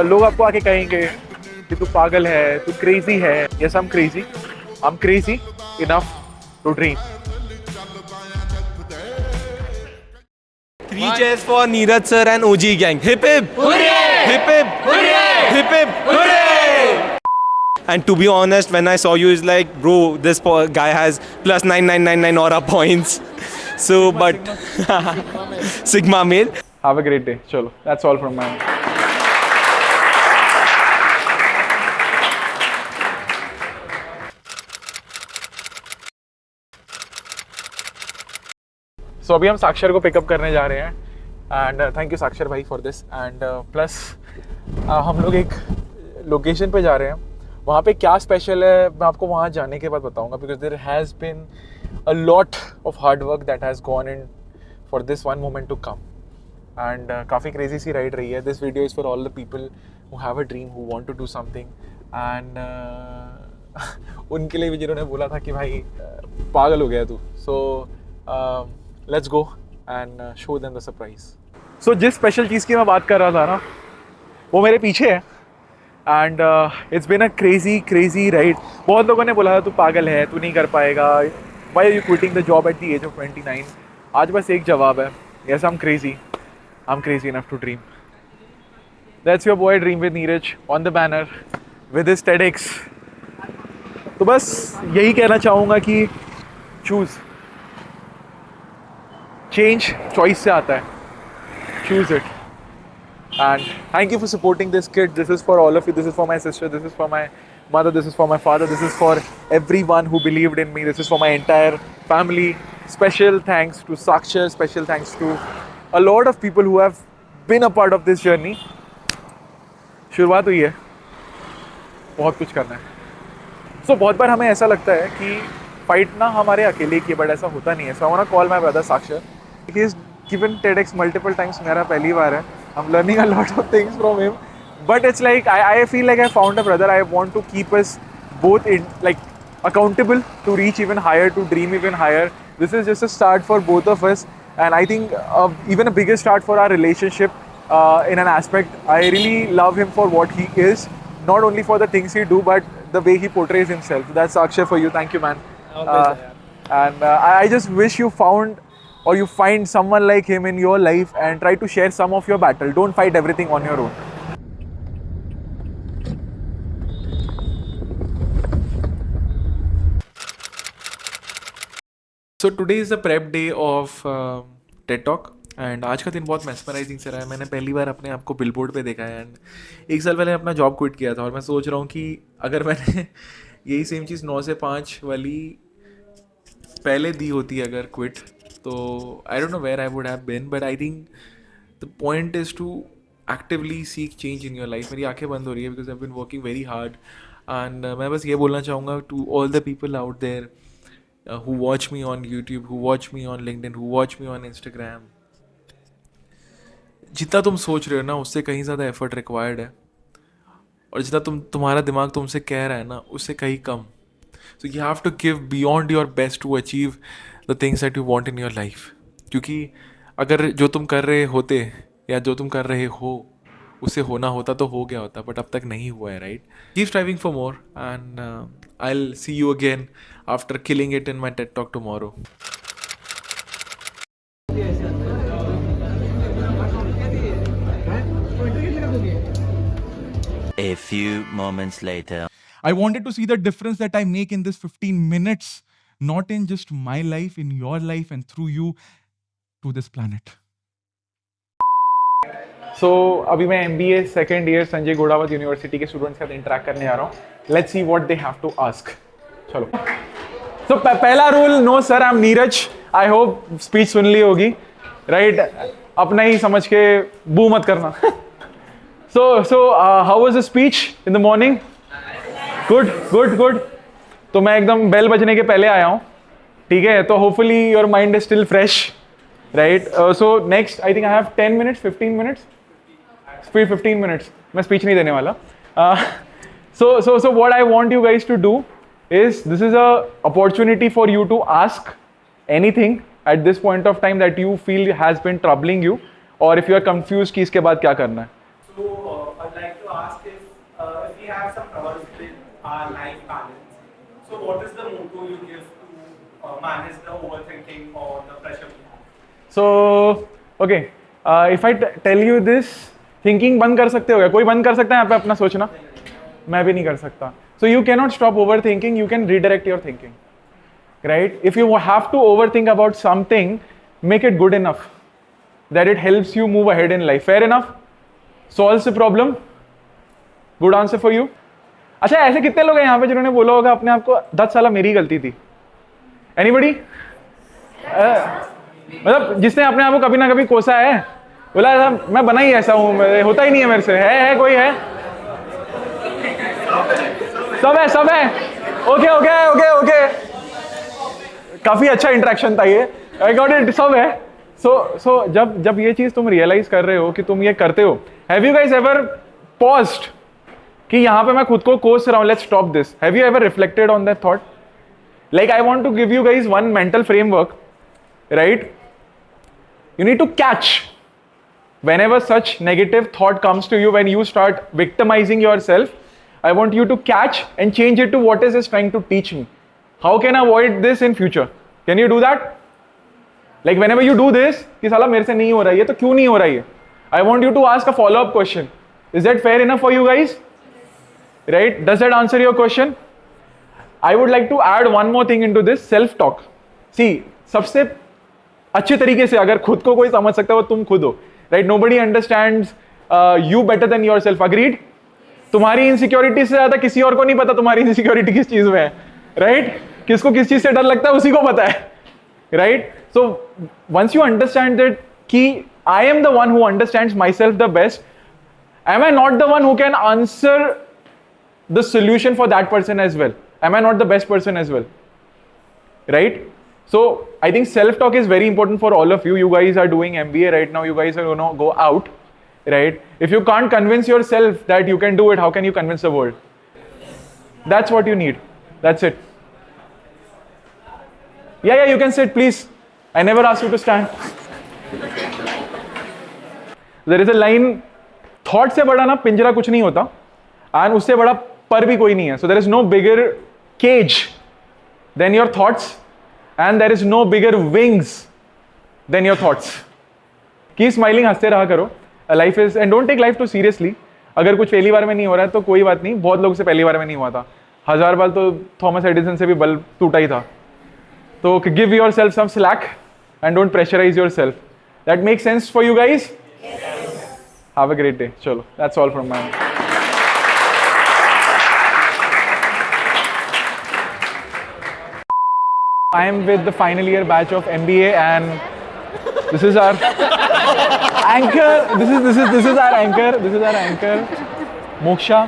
लोग आपको आके कहेंगे कि तू पागल है, तू क्रेजी है. Yes, I am crazy. I am crazy enough to dream. Three cheers for Neeraj sir and OG gang. Hip hip! Hooray! Hip hip! Hooray! Hip hip! Hooray! And to be honest, when I saw you, it's like, bro, this guy has plus 9999 aura points. So, but Sigma male. Have a great day. Chalo, that's all from my end. So अभी हम साक्षर को pickup करने जा रहे हैं and thank you साक्षर भाई फॉर दिस. एंड प्लस हम लोग एक लोकेशन पे जा रहे हैं. वहाँ पे क्या स्पेशल है मैं आपको वहाँ जाने के बाद बताऊँगा, because there has been a lot of hard work that has gone in for this one moment to come. And काफ़ी क्रेजी सी राइड रही है. This video is for all the people who have a dream, who want to do something. And उनके लिए भी जिन्होंने बोला था कि भाई पागल हो गया तू. So let's go and show them the surprise. So जिस स्पेशल चीज़ की मैं बात कर रहा था ना, वो मेरे पीछे है. And it's been a crazy ride. बहुत लोगों ने बोला था तू पागल है, तू नहीं कर पाएगा, why are you quitting the job at the age of 29. आज बस एक जवाब है, yes I am crazy enough to dream. That's your boy dream with Neeraj on the banner with his TEDx. तो बस यही कहना चाहूँगा कि चूज़. चेंज चॉइस से आता है. Choose it. And thank you for supporting this kid. This is for all of you. This is for my sister. This is for my mother. This is for my father. This is for everyone who believed in me. This is for my entire family. Special thanks to Sakshar. Special thanks to a lot of people who have been a part of this journey. शुरुआत हुई है, बहुत कुछ करना है. So बहुत बार हमें ऐसा लगता है कि फाइट ना हमारे अकेले की, बट ऐसा होता नहीं है. So I want to call my brother Sakshar. He has given TEDx multiple times. मेरा पहली बार है. I'm learning a lot of things from him. But it's like I feel like I found a brother. I want to keep us both in like accountable to reach even higher, to dream even higher. This is just a start for both of us, and I think even a bigger start for our relationship in an aspect. I really love him for what he is, not only for the things he do, but the way he portrays himself. That's Sakshar for you. Thank you, man. And I just wish you found or you find someone like him in your life and try to share some of your battle. Don't fight everything on your own. So today is the prep day of TED Talk. And आज का दिन बहुत mesmerising से रहा है. मैंने पहली बार अपने आप को बिलबोर्ड पे देखा है. एंड एक साल पहले अपना जॉब क्विट किया था और मैं सोच रहा हूँ कि अगर मैंने यही सेम चीज़ 9 से 5 वाली पहले दी होती अगर क्विट, तो I don't know where I would have been. But I think the point is to actively seek change in your life. मेरी आंखें बंद हो रही है because I have been working very hard. And मैं बस ये बोलना चाहूँगा to all the people out there who watch me on YouTube, who watch me on LinkedIn, who watch me on Instagram. जितना तुम सोच रहे हो ना उससे कहीं ज़्यादा एफर्ट रिक्वायर्ड है, और जितना तुम्हारा दिमाग तुमसे कह रहा है ना उससे कहीं कम. So you have to give beyond your best to achieve the things that you want in your life. क्योंकि अगर जो तुम कर रहे होते या जो तुम कर रहे हो उससे होना होता तो हो गया होता, बट अब तक नहीं हुआ है, right? Keep striving for more and I'll see you again after killing it in my TED Talk tomorrow. A few moments later. I wanted to see the difference that I make in this 15 minutes, not in just my life, in your life, and through you to this planet. So अभी मैं MBA second year Sanjay Ghodawat university के students के साथ interact करने आ रहा हूँ. Let's see what they have to ask. चलो. तो पहला rule, no sir I am Neeraj. I hope speech सुन ली होगी, राइट? अपना ही समझ के बू मत करना. So how was the speech in the morning? Good. तो मैं एकदम बेल बजने के पहले आया हूँ, ठीक है? तो hopefully your mind is still fresh, right? So next I think I have 10 minutes, 15 minutes. 15 minutes. मैं speech नहीं देने वाला. So what I want you guys to do is, this is a opportunity for you to ask anything at this point of time that you feel has been troubling you, or if you are confused कि इसके बाद क्या करना है. So I'd like to ask if we have some troubles with our life balance. So what is the motto you give to manage the overthinking or the pressure we have? So, okay, if I tell you this, thinking बंद कर सकते हो क्या? कोई बंद कर सकता है यहाँ पे अपना सोचना? मैं भी नहीं कर सकता. So you cannot stop overthinking. You can redirect your thinking, right? If you have to overthink about something, make it good enough that it helps you move ahead in life. Fair enough? Solves the problem. Good answer for you. अच्छा, ऐसे कितने लोग हैं यहाँ पे जिन्होंने बोला होगा अपने आप को 10 साल मेरी गलती थी? Anybody? मतलब जिसने अपने आप को कभी ना कभी कोसा है, बोला ऐसा मैं बना ही ऐसा हूँ, होता ही नहीं है मेरे से. है कोई है? सब है. ओके. काफी अच्छा इंटरेक्शन था ये. I got it. सब है. सो जब ये चीज तुम रियलाइज कर रहे हो कि तुम ये करते हो, have you guys ever paused कि यहाँ पे मैं खुद को कोस रहा हूँ, let's stop this? Have you ever reflected on that thought? Like, I want to give you guys one mental framework, right? You need to catch whenever such negative thought comes to you, when you start victimizing yourself. I want you to catch and change it to what is this trying to teach me? How can I avoid this in future? Can you do that? Like, whenever you do this, कि साला मेरे से नहीं हो रहा है, ये तो क्यों नहीं हो रहा है? I want you to ask a follow-up question. Is that fair enough for you guys? Right? Does that answer your question? I would like to add one more thing into this, self-talk. See, सबसे अच्छे तरीके से अगर खुद को कोई समझ सकता है वो तुम खुद हो, right? Nobody understands you better than yourself. Agreed? तुम्हारी इनसिक्योरिटी से ज्यादा किसी और को नहीं पता तुम्हारी इनसिक्योरिटी किस चीज में है, right? किसको किस चीज से डर लगता है उसी को पता है, right? So once you understand that कि I am the one who understands myself the best, am I not the one who can answer the solution for that person as well? Am I not the best person as well? Right? So I think self-talk is very important for all of you. You guys are doing MBA right now. You guys are going to go out, right? If you can't convince yourself that you can do it, how can you convince the world? That's what you need. That's it. Yeah, you can sit, please. I never asked you to stand. There is a line, thought से बड़ा ना पिंजरा कुछ नहीं होता, and उससे बड़ा पर भी कोई नहीं है. So there is no bigger cage than your thoughts, and there is no bigger wings than your thoughts. Keep smiling, हंसते रहा करो. Life is, and don't take life too seriously. अगर कुछ पहली बार में नहीं हो रहा है तो कोई बात नहीं, बहुत लोगों से पहली बार में नहीं हुआ था. 1000 बार तो थॉमस एडिसन से भी बल्ब टूटा ही था. तो give yourself some slack and don't pressurize yourself. That makes sense for you guys? Yes. Have a great day. Chalo, that's all from my end. I am with the final year batch of MBA, and this is our anchor. This is our anchor. This is our anchor, Moksha.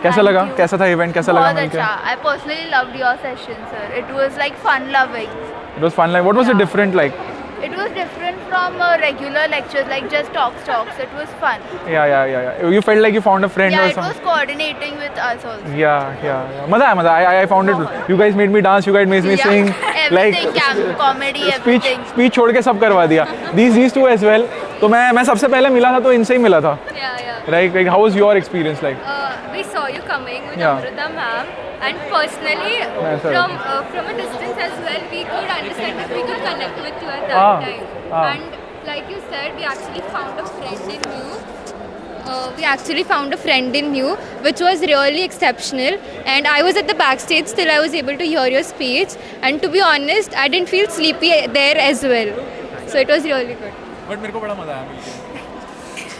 कैसा लगा? कैसा था event? कैसा लगा? बहुत अच्छा. I personally loved your session, sir. It was like fun loving. It was fun. Like, what was it different like? It was different from regular lectures, like just talks. It was fun. Yeah. You felt like you found a friend Yeah, or it was something. coordinating with us also. Yeah. मजा आया. I found it. You guys made me dance. You guys made me sing. Everything, comedy, everything. Speech छोड़ के सब करवा दिया. These two as well. तो मैं सबसे पहले मिला था तो इनसे ही मिला था. Yeah. Like how was your experience like? We saw you coming with Yeah. Amrita ma'am, and personally, from a distance as well, we could understand that we could connect with you at that time. And like you said, we actually found a friend in you. Which was really exceptional. And I was at the backstage till I was able to hear your speech. And to be honest, I didn't feel sleepy there as well. So it was really good. But मेरे को बड़ा मजा आया मिलके.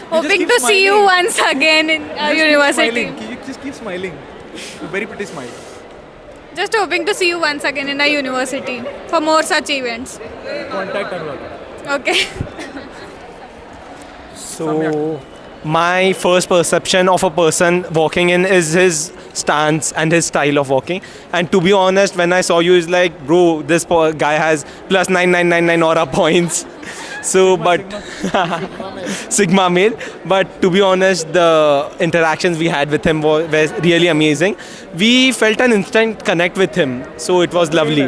Hoping to see you once again in our university. You just keep smiling. Very pretty smile. Just hoping to see you once again in our university for more such events. Contact करवा. Okay. So, my first perception of a person walking in is his stance and his style of walking. And to be honest, when I saw you, it's like, bro, this guy has plus 9999 aura points. So, but Sigma male. But to be honest, the interactions we had with him were really amazing. We felt an instant connect with him. So it was lovely.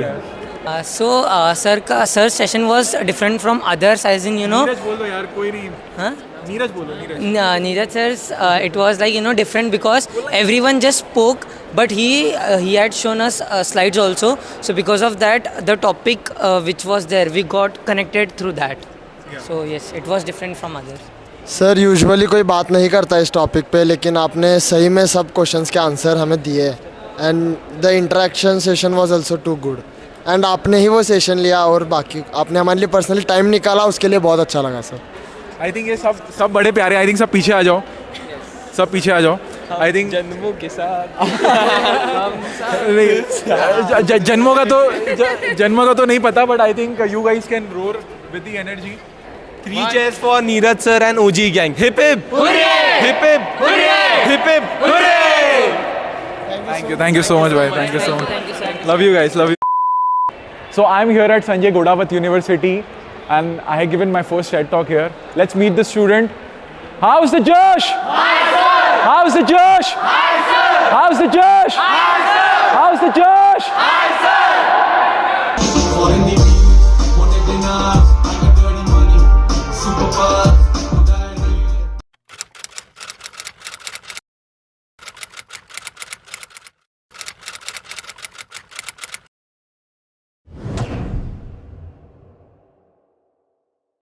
Sir session was different from others, as in, you know. बोल दो यार, कोई नहीं. Huh? Neeraj बोलो, Neeraj. Neeraj sir's, it was like, different because everyone just spoke, but he had shown us slides also. So because of that, the topic which was there, we got connected through that. So yes, it was different from others. Sir usually कोई बात नहीं करता इस topic पे, लेकिन आपने सही में सब क्वेश्चंस के आंसर हमें दिए and the interaction session was also too good and आपने ही वो सेशन लिया और बाकी आपने हमारे लिए पर्सनली टाइम निकाला, उसके लिए बहुत अच्छा लगा सर. आई थिंक ये सब बड़े प्यारे. आई थिंक सब पीछे आ जाओ, सब पीछे आ जाओ. आई थिंक जन्मों के साथ जन्मों का तो नहीं पता, but I think you guys can roar with the energy. 3 cheers for Neeraj sir and OG gang. Hip hip! Hooray! Hip hip! Hooray! Hip hip! Hooray! Thank you so much, bhai. Thank you so much. Love you guys. Love you. So I'm here at Sanjay Godavat University, and I have given my first TED talk here. Let's meet the student. How's the Josh? Hi sir. How's the Josh? Hi sir. How's the Josh? Hi sir. How's the Josh? Hi sir.